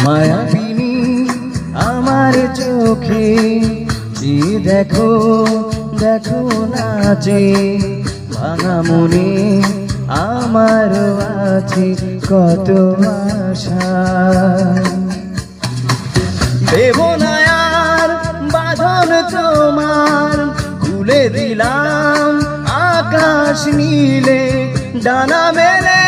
মায়াবিনী আমার চোখে যে দেখো দেখো নাচে, ভাঙা মনে আমার আছে কত আশা। দেব না আর বাঁধন তোমার, খুলে দিলাম আকাশ নীলে, ডানা মেলে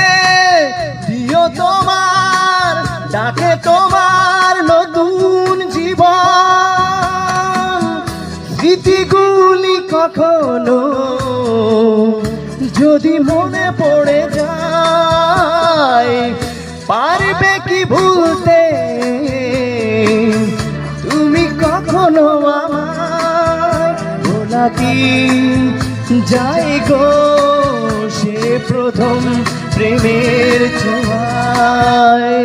দিও তোমার ডাকে তোমার নতুন জীবন। স্মৃতিগুলি কখনো যদি মনে পড়ে যায়, পারবে কি ভুলতে তুমি কখনো আমায়? ভোলা কি যায় গো সে প্রথম প্রেমের ছোঁয়ায়।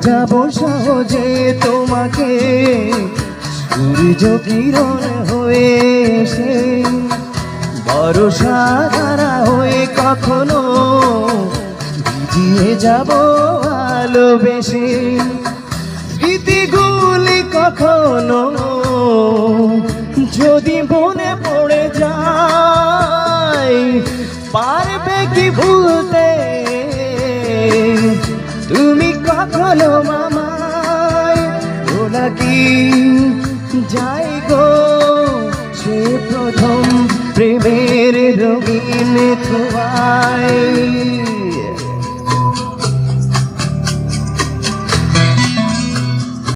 যাব সহজে তোমাকে সূর্য কিরণ হয়ে এসে, বর্ষা ধারা হয়ে কখনো ভিজিয়ে যাব ভালোবেসে। স্মৃতিগুলি কখনো যদি মনে পড়ে যায়, পারবে কি ভুলতে তুমি কখনো আমায়? ভোলা কি যায় গো সে প্রথম প্রেমের রঙিন ছোঁয়ায়।